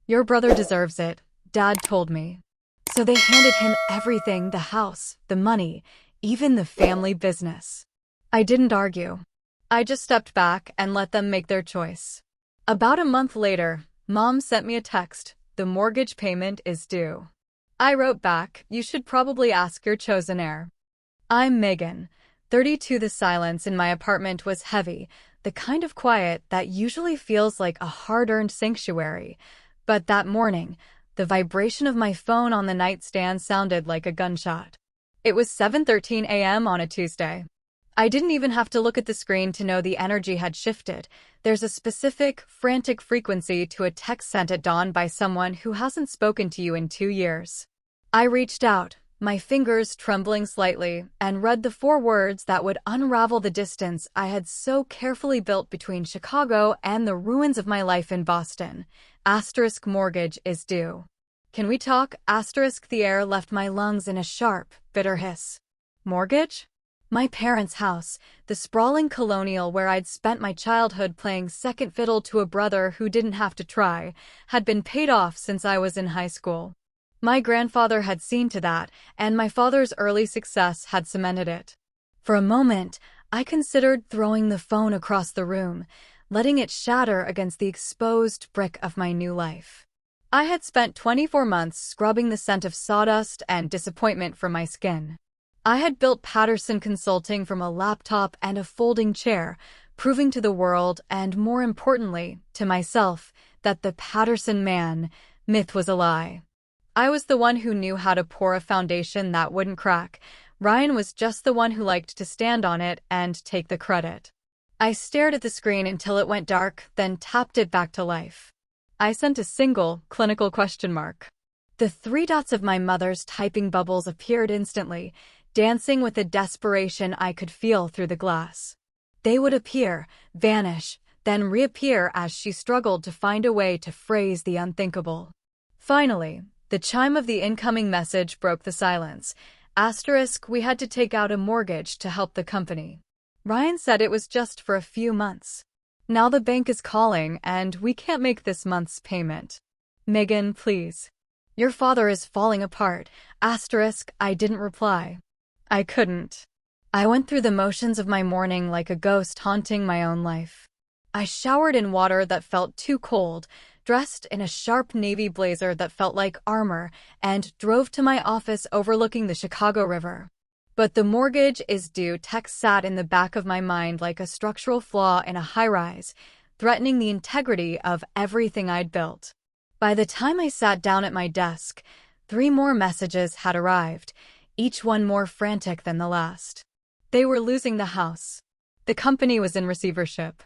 Your brother deserves it, Dad told me. So they handed him everything, the house, the money, even the family business. I didn't argue. I just stepped back and let them make their choice. About a month later, Mom sent me a text. The mortgage payment is due. I wrote back, you should probably ask your chosen heir. I'm Megan, 32. The silence in my apartment was heavy, the kind of quiet that usually feels like a hard-earned sanctuary. But that morning, the vibration of my phone on the nightstand sounded like a gunshot. It was 7:13 a.m. on a Tuesday. I didn't even have to look at the screen to know the energy had shifted. There's a specific, frantic frequency to a text sent at dawn by someone who hasn't spoken to you in 2 years. I reached out, my fingers trembling slightly, and read the 4 words that would unravel the distance I had so carefully built between Chicago and the ruins of my life in Boston. Asterisk mortgage is due. Can we talk? Asterisk the air left my lungs in a sharp, bitter hiss. Mortgage? My parents' house, the sprawling colonial where I'd spent my childhood playing second fiddle to a brother who didn't have to try, had been paid off since I was in high school. My grandfather had seen to that, and my father's early success had cemented it. For a moment, I considered throwing the phone across the room, letting it shatter against the exposed brick of my new life. I had spent 24 months scrubbing the scent of sawdust and disappointment from my skin. I had built Patterson Consulting from a laptop and a folding chair, proving to the world, and more importantly, to myself, that the Patterson man myth was a lie. I was the one who knew how to pour a foundation that wouldn't crack. Ryan was just the one who liked to stand on it and take the credit. I stared at the screen until it went dark, then tapped it back to life. I sent a single, clinical question mark. The 3 dots of my mother's typing bubbles appeared instantly, dancing with a desperation I could feel through the glass. They would appear, vanish, then reappear as she struggled to find a way to phrase the unthinkable. Finally, the chime of the incoming message broke the silence. Asterisk, we had to take out a mortgage to help the company. Ryan said it was just for a few months. Now the bank is calling and we can't make this month's payment. Megan, please. Your father is falling apart. Asterisk, I didn't reply. I couldn't. I went through the motions of my morning like a ghost haunting my own life. I showered in water that felt too cold, dressed in a sharp navy blazer that felt like armor, and drove to my office overlooking the Chicago River. But the mortgage is due text sat in the back of my mind like a structural flaw in a high-rise, threatening the integrity of everything I'd built. By the time I sat down at my desk, 3 more messages had arrived, each one more frantic than the last. They were losing the house. The company was in receivership.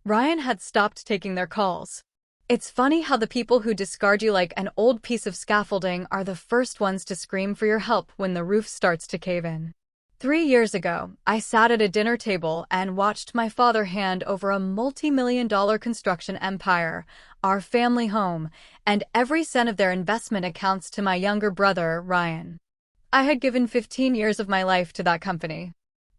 Ryan had stopped taking their calls. It's funny how the people who discard you like an old piece of scaffolding are the first ones to scream for your help when the roof starts to cave in. 3 years ago, I sat at a dinner table and watched my father hand over a multi-million-dollar construction empire, our family home, and every cent of their investment accounts to my younger brother, Ryan. I had given 15 years of my life to that company.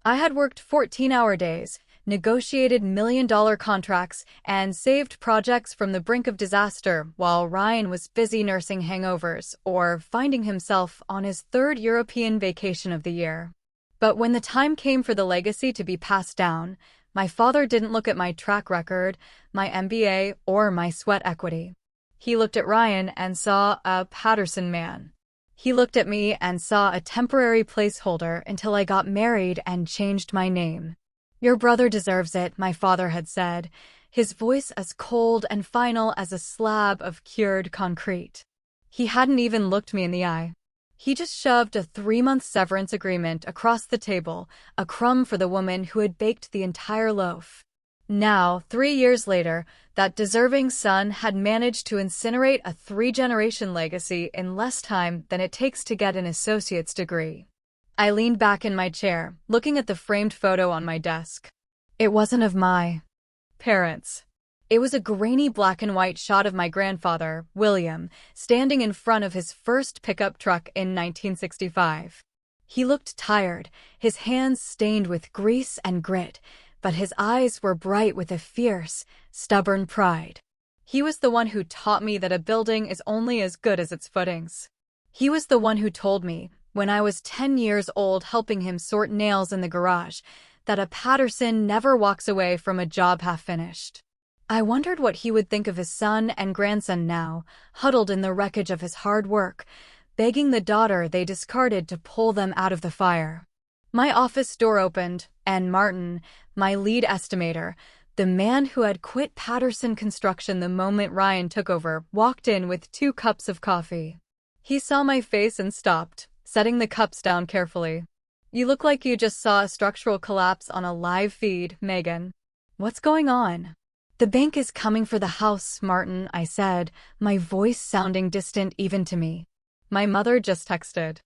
I had worked 14-hour days, negotiated million-dollar contracts, and saved projects from the brink of disaster while Ryan was busy nursing hangovers or finding himself on his 3rd European vacation of the year. But when the time came for the legacy to be passed down, my father didn't look at my track record, my MBA, or my sweat equity. He looked at Ryan and saw a Patterson man. He looked at me and saw a temporary placeholder until I got married and changed my name. Your brother deserves it, my father had said, his voice as cold and final as a slab of cured concrete. He hadn't even looked me in the eye. He just shoved a 3-month severance agreement across the table, a crumb for the woman who had baked the entire loaf. Now, 3 years later, that deserving son had managed to incinerate a 3-generation legacy in less time than it takes to get an associate's degree. I leaned back in my chair, looking at the framed photo on my desk. It wasn't of my parents. It was a grainy black and white shot of my grandfather, William, standing in front of his first pickup truck in 1965. He looked tired, his hands stained with grease and grit, but his eyes were bright with a fierce, stubborn pride. He was the one who taught me that a building is only as good as its footings. He was the one who told me, when I was 10 years old helping him sort nails in the garage, that a Patterson never walks away from a job half-finished. I wondered what he would think of his son and grandson now, huddled in the wreckage of his hard work, begging the daughter they discarded to pull them out of the fire. My office door opened, and Martin, my lead estimator, the man who had quit Patterson Construction the moment Ryan took over, walked in with 2 cups of coffee. He saw my face and stopped, setting the cups down carefully. "You look like you just saw a structural collapse on a live feed, Megan. What's going on?" "The bank is coming for the house, Martin," I said, my voice sounding distant even to me. "My mother just texted.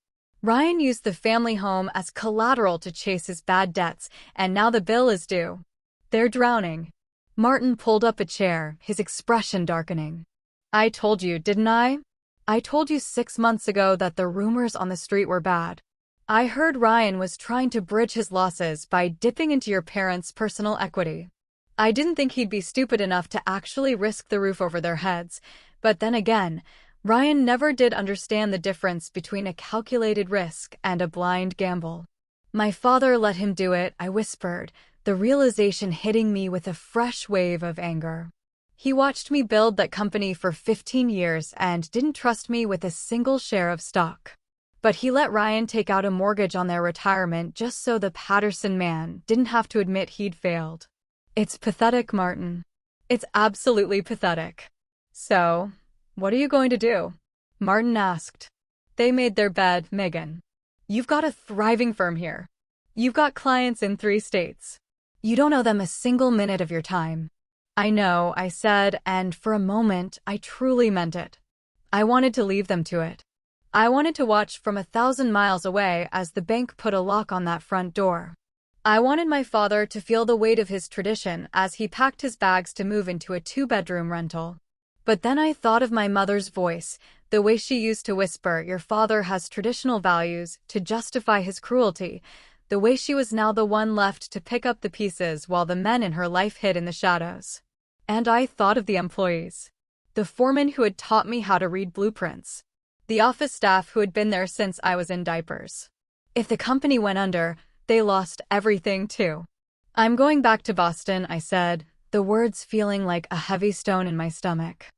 Ryan used the family home as collateral to chase his bad debts, and now the bill is due. They're drowning." Martin pulled up a chair, his expression darkening. "I told you, didn't I? I told you 6 months ago that the rumors on the street were bad. I heard Ryan was trying to bridge his losses by dipping into your parents' personal equity. I didn't think he'd be stupid enough to actually risk the roof over their heads, but then again, Ryan never did understand the difference between a calculated risk and a blind gamble. My father let him do it," I whispered, the realization hitting me with a fresh wave of anger. "He watched me build that company for 15 years and didn't trust me with a single share of stock. But he let Ryan take out a mortgage on their retirement just so the Patterson man didn't have to admit he'd failed. It's pathetic, Martin. It's absolutely pathetic." "So, what are you going to do?" Martin asked. "They made their bed, Megan. You've got a thriving firm here. You've got clients in 3 states. You don't owe them a single minute of your time." "I know," I said, and for a moment, I truly meant it. I wanted to leave them to it. I wanted to watch from 1,000 miles away as the bank put a lock on that front door. I wanted my father to feel the weight of his tradition as he packed his bags to move into a 2-bedroom rental. But then I thought of my mother's voice, the way she used to whisper, "Your father has traditional values," to justify his cruelty, the way she was now the one left to pick up the pieces while the men in her life hid in the shadows. And I thought of the employees. The foreman who had taught me how to read blueprints. The office staff who had been there since I was in diapers. If the company went under, they lost everything too. "I'm going back to Boston," I said, the words feeling like a heavy stone in my stomach.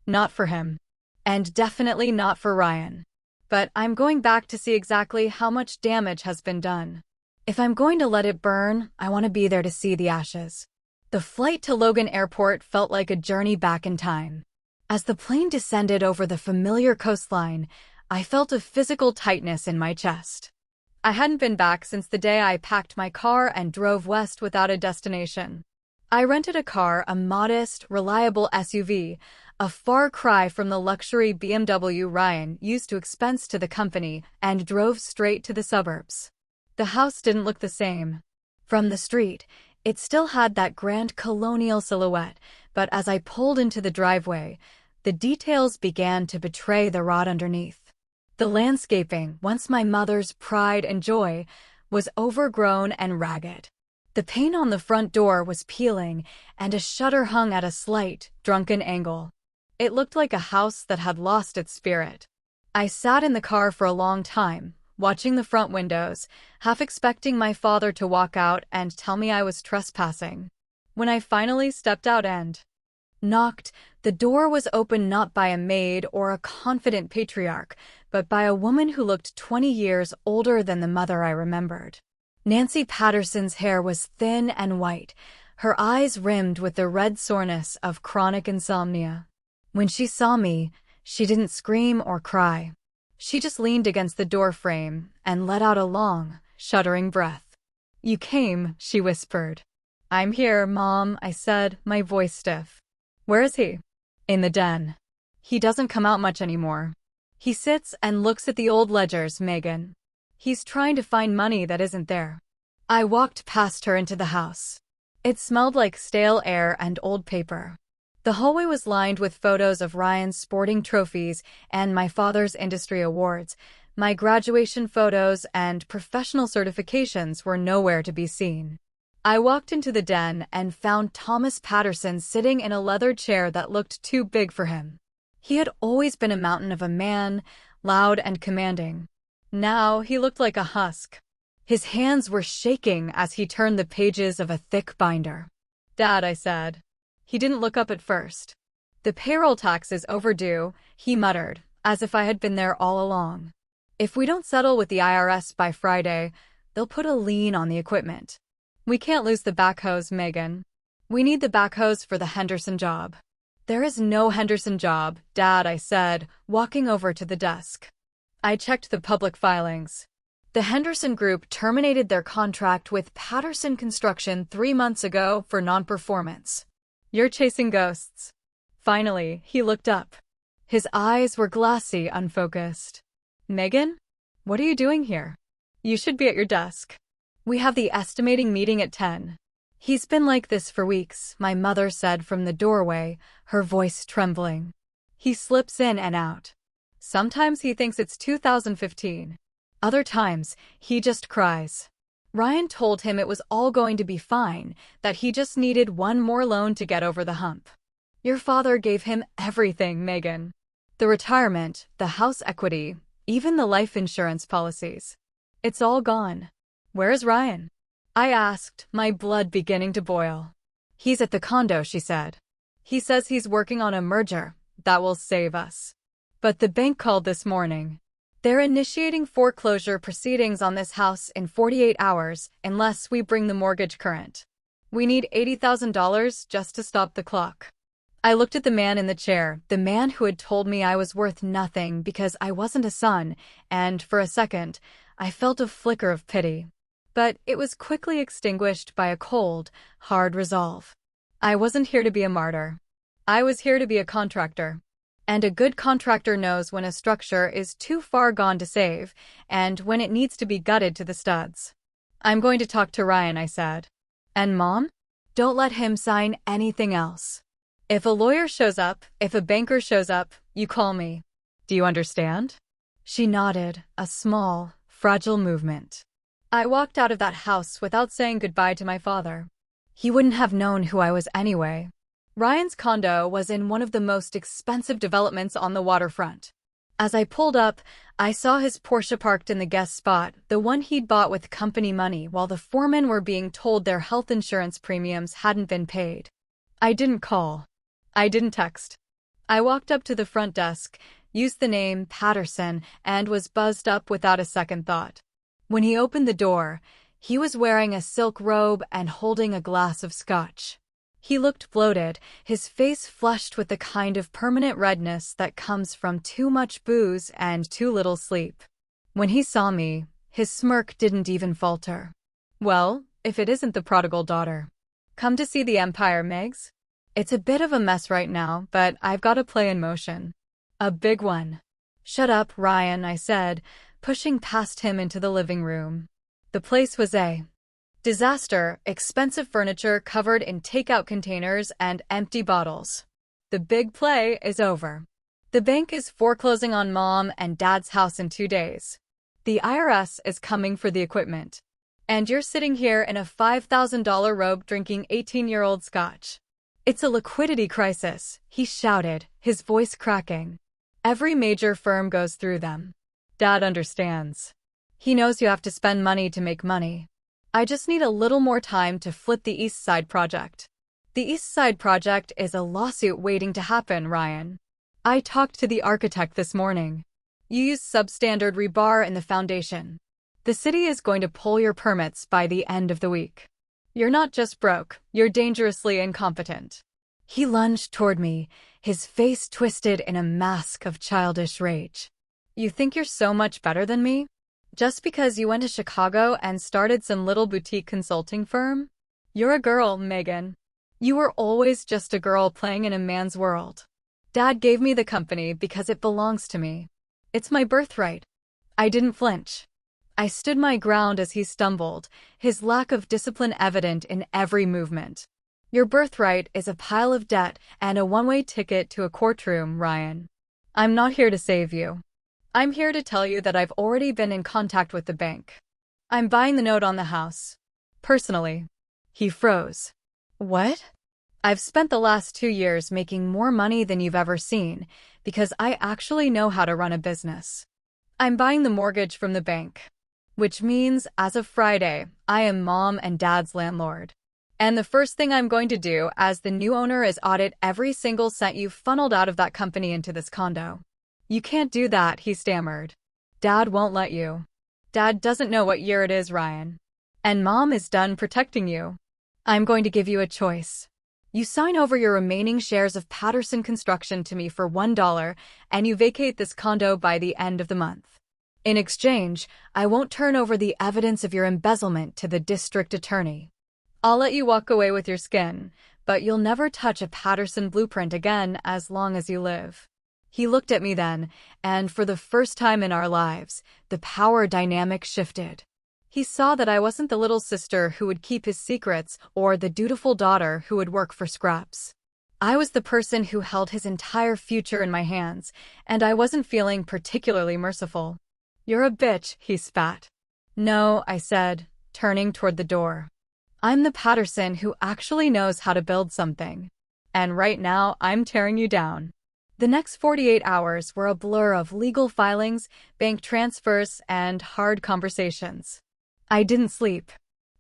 "Not for him. And definitely not for Ryan. But I'm going back to see exactly how much damage has been done. If I'm going to let it burn, I want to be there to see the ashes." The flight to Logan Airport felt like a journey back in time. As the plane descended over the familiar coastline, I felt a physical tightness in my chest. I hadn't been back since the day I packed my car and drove west without a destination. I rented a car, a modest, reliable SUV, a far cry from the luxury BMW Ryan used to expense to the company, and drove straight to the suburbs. The house didn't look the same. From the street, it still had that grand colonial silhouette, but as I pulled into the driveway, the details began to betray the rot underneath. The landscaping, once my mother's pride and joy, was overgrown and ragged. The paint on the front door was peeling, and a shutter hung at a slight, drunken angle. It looked like a house that had lost its spirit. I sat in the car for a long time, watching the front windows, half expecting my father to walk out and tell me I was trespassing. When I finally stepped out and knocked, the door was opened not by a maid or a confident patriarch, but by a woman who looked 20 years older than the mother I remembered. Nancy Patterson's hair was thin and white, her eyes rimmed with the red soreness of chronic insomnia. When she saw me, she didn't scream or cry. She just leaned against the door frame and let out a long, shuddering breath. "You came," she whispered. "I'm here, Mom," I said, my voice stiff. "Where is he?" "In the den. He doesn't come out much anymore. He sits and looks at the old ledgers, Megan. He's trying to find money that isn't there." I walked past her into the house. It smelled like stale air and old paper. The hallway was lined with photos of Ryan's sporting trophies and my father's industry awards. My graduation photos and professional certifications were nowhere to be seen. I walked into the den and found Thomas Patterson sitting in a leather chair that looked too big for him. He had always been a mountain of a man, loud and commanding. Now he looked like a husk. His hands were shaking as he turned the pages of a thick binder. "Dad," I said. He didn't look up at first. "The payroll tax is overdue," he muttered, as if I had been there all along. "If we don't settle with the IRS by Friday, they'll put a lien on the equipment. We can't lose the backhoes, Megan. We need the backhoes for the Henderson job." "There is no Henderson job, Dad," I said, walking over to the desk. I checked the public filings. The Henderson Group terminated their contract with Patterson Construction 3 months ago for non-performance. "You're chasing ghosts." Finally, he looked up. His eyes were glassy, unfocused. "Megan, what are you doing here? You should be at your desk. We have the estimating meeting at 10. "He's been like this for weeks," my mother said from the doorway, her voice trembling. "He slips in and out. Sometimes he thinks it's 2015. Other times, he just cries." Ryan told him it was all going to be fine, that he just needed one more loan to get over the hump. "Your father gave him everything, Megan. The retirement, the house equity, even the life insurance policies. It's all gone." "Where's Ryan?" I asked, my blood beginning to boil. "He's at the condo," she said. "He says he's working on a merger that will save us. But the bank called this morning. They're initiating foreclosure proceedings on this house in 48 hours unless we bring the mortgage current. We need $80,000 just to stop the clock." I looked at the man in the chair, the man who had told me I was worth nothing because I wasn't a son, and for a second, I felt a flicker of pity. But it was quickly extinguished by a cold, hard resolve. I wasn't here to be a martyr. I was here to be a contractor. And a good contractor knows when a structure is too far gone to save, and when it needs to be gutted to the studs. "I'm going to talk to Ryan," I said. "And Mom? Don't let him sign anything else. If a lawyer shows up, if a banker shows up, you call me. Do you understand?" She nodded, a small, fragile movement. I walked out of that house without saying goodbye to my father. He wouldn't have known who I was anyway. Ryan's condo was in one of the most expensive developments on the waterfront. As I pulled up, I saw his Porsche parked in the guest spot, the one he'd bought with company money while the foremen were being told their health insurance premiums hadn't been paid. I didn't call. I didn't text. I walked up to the front desk, used the name Patterson, and was buzzed up without a second thought. When he opened the door, he was wearing a silk robe and holding a glass of scotch. He looked bloated, his face flushed with the kind of permanent redness that comes from too much booze and too little sleep. When he saw me, his smirk didn't even falter. "Well, if it isn't the prodigal daughter. Come to see the empire, Megs? It's a bit of a mess right now, but I've got a play in motion. A big one." "Shut up, Ryan," I said, pushing past him into the living room. The place was a disaster, expensive furniture covered in takeout containers and empty bottles. "The big play is over. The bank is foreclosing on Mom and Dad's house in 2 days. The IRS is coming for the equipment. And you're sitting here in a $5,000 robe drinking 18-year-old scotch. It's a liquidity crisis," he shouted, his voice cracking. "Every major firm goes through them. Dad understands. He knows you have to spend money to make money. I just need a little more time to flip the East Side project. The East Side project is a lawsuit waiting to happen, Ryan. I talked to the architect this morning. You use substandard rebar in the foundation. The city is going to pull your permits by the end of the week. You're not just broke, you're dangerously incompetent." He lunged toward me, his face twisted in a mask of childish rage. "You think you're so much better than me? Just because you went to Chicago and started some little boutique consulting firm? You're a girl, Megan. You were always just a girl playing in a man's world. Dad gave me the company because it belongs to me. It's my birthright." I didn't flinch. I stood my ground as he stumbled, his lack of discipline evident in every movement. "Your birthright is a pile of debt and a one-way ticket to a courtroom, Ryan. I'm not here to save you. I'm here to tell you that I've already been in contact with the bank. I'm buying the note on the house. Personally." He froze. What? I've spent the last 2 years making more money than you've ever seen because I actually know how to run a business. I'm buying the mortgage from the bank, which means as of Friday, I am Mom and Dad's landlord. And the first thing I'm going to do as the new owner is audit every single cent you've funneled out of that company into this condo. You can't do that, he stammered. Dad won't let you. Dad doesn't know what year it is, Ryan. And Mom is done protecting you. I'm going to give you a choice. You sign over your remaining shares of Patterson Construction to me for $1, and you vacate this condo by the end of the month. In exchange, I won't turn over the evidence of your embezzlement to the district attorney. I'll let you walk away with your skin, but you'll never touch a Patterson blueprint again as long as you live. He looked at me then, and for the first time in our lives, the power dynamic shifted. He saw that I wasn't the little sister who would keep his secrets or the dutiful daughter who would work for scraps. I was the person who held his entire future in my hands, and I wasn't feeling particularly merciful. You're a bitch, he spat. No, I said, turning toward the door. I'm the Patterson who actually knows how to build something. And right now, I'm tearing you down. The next 48 hours were a blur of legal filings, bank transfers, and hard conversations. I didn't sleep.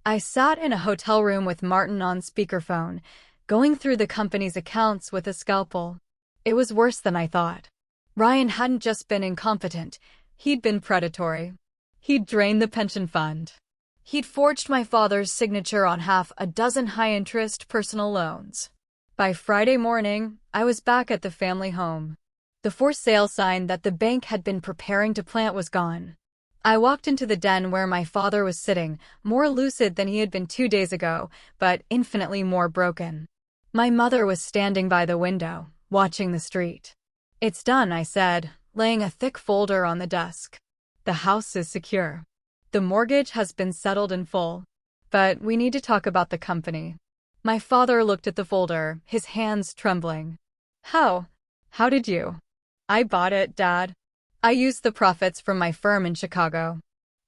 I sat in a hotel room with Martin on speakerphone, going through the company's accounts with a scalpel. It was worse than I thought. Ryan hadn't just been incompetent, he'd been predatory. He'd drained the pension fund. He'd forged my father's signature on half a dozen high-interest personal loans. By Friday morning, I was back at the family home. The for sale sign that the bank had been preparing to plant was gone. I walked into the den where my father was sitting, more lucid than he had been 2 days ago, but infinitely more broken. My mother was standing by the window, watching the street. It's done, I said, laying a thick folder on the desk. The house is secure. The mortgage has been settled in full. But we need to talk about the company. My father looked at the folder, his hands trembling. How? How did you? I bought it, Dad. I used the profits from my firm in Chicago.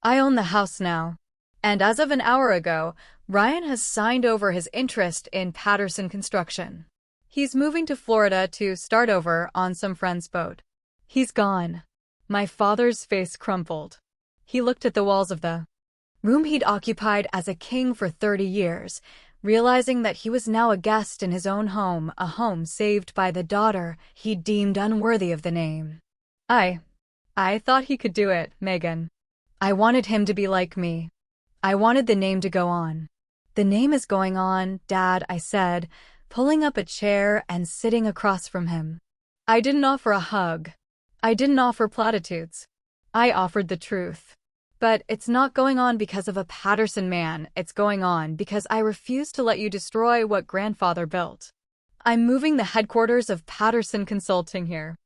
I own the house now. And as of an hour ago, Ryan has signed over his interest in Patterson Construction. He's moving to Florida to start over on some friend's boat. He's gone. My father's face crumpled. He looked at the walls of the room he'd occupied as a king for 30 years, realizing that he was now a guest in his own home, a home saved by the daughter he deemed unworthy of the name. I thought he could do it, Megan. I wanted him to be like me. I wanted the name to go on. The name is going on, Dad, I said, pulling up a chair and sitting across from him. I didn't offer a hug. I didn't offer platitudes. I offered the truth. But it's not going on because of a Patterson man, it's going on because I refuse to let you destroy what grandfather built. I'm moving the headquarters of Patterson Consulting here.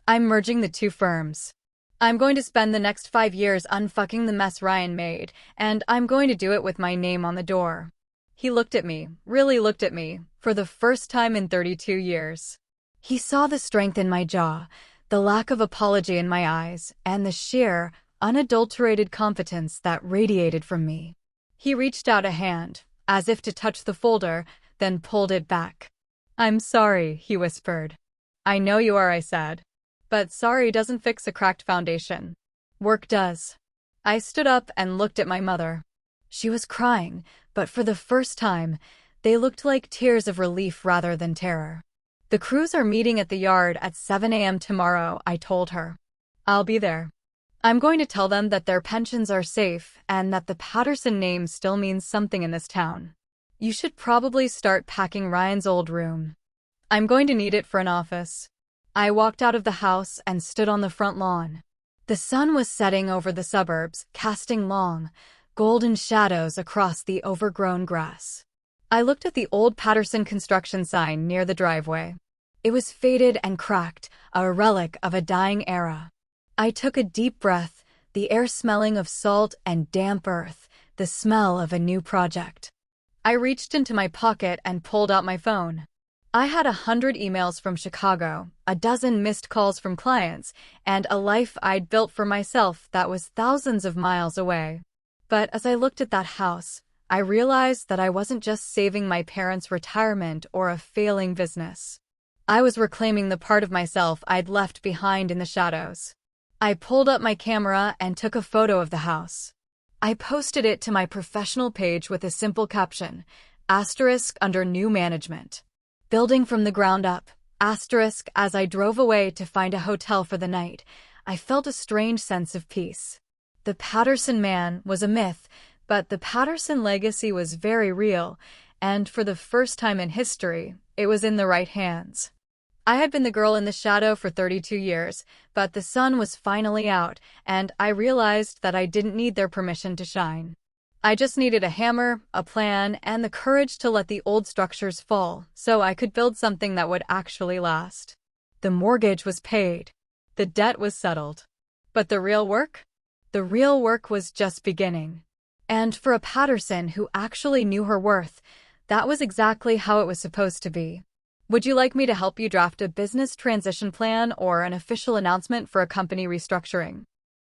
I'm merging the two firms. I'm going to spend the next 5 years unfucking the mess Ryan made, and I'm going to do it with my name on the door. He looked at me, really looked at me, for the first time in 32 years. He saw the strength in my jaw, the lack of apology in my eyes, and the sheer, unadulterated competence that radiated from me. He reached out a hand, as if to touch the folder, then pulled it back. I'm sorry, he whispered. I know you are, I said. But sorry doesn't fix a cracked foundation. Work does. I stood up and looked at my mother. She was crying, but for the first time, they looked like tears of relief rather than terror. The crews are meeting at the yard at 7 a.m. tomorrow, I told her. I'll be there. I'm going to tell them that their pensions are safe and that the Patterson name still means something in this town. You should probably start packing Ryan's old room. I'm going to need it for an office. I walked out of the house and stood on the front lawn. The sun was setting over the suburbs, casting long, golden shadows across the overgrown grass. I looked at the old Patterson Construction sign near the driveway. It was faded and cracked, a relic of a dying era. I took a deep breath, the air smelling of salt and damp earth, the smell of a new project. I reached into my pocket and pulled out my phone. I had 100 emails from Chicago, a dozen missed calls from clients, and a life I'd built for myself that was thousands of miles away. But as I looked at that house, I realized that I wasn't just saving my parents' retirement or a failing business. I was reclaiming the part of myself I'd left behind in the shadows. I pulled up my camera and took a photo of the house. I posted it to my professional page with a simple caption, asterisk under new management. Building from the ground up, asterisk. As I drove away to find a hotel for the night, I felt a strange sense of peace. The Patterson man was a myth, but the Patterson legacy was very real, and for the first time in history, it was in the right hands. I had been the girl in the shadow for 32 years, but the sun was finally out, and I realized that I didn't need their permission to shine. I just needed a hammer, a plan, and the courage to let the old structures fall so I could build something that would actually last. The mortgage was paid. The debt was settled. But the real work? The real work was just beginning. And for a Patterson who actually knew her worth, that was exactly how it was supposed to be. Would you like me to help you draft a business transition plan or an official announcement for a company restructuring?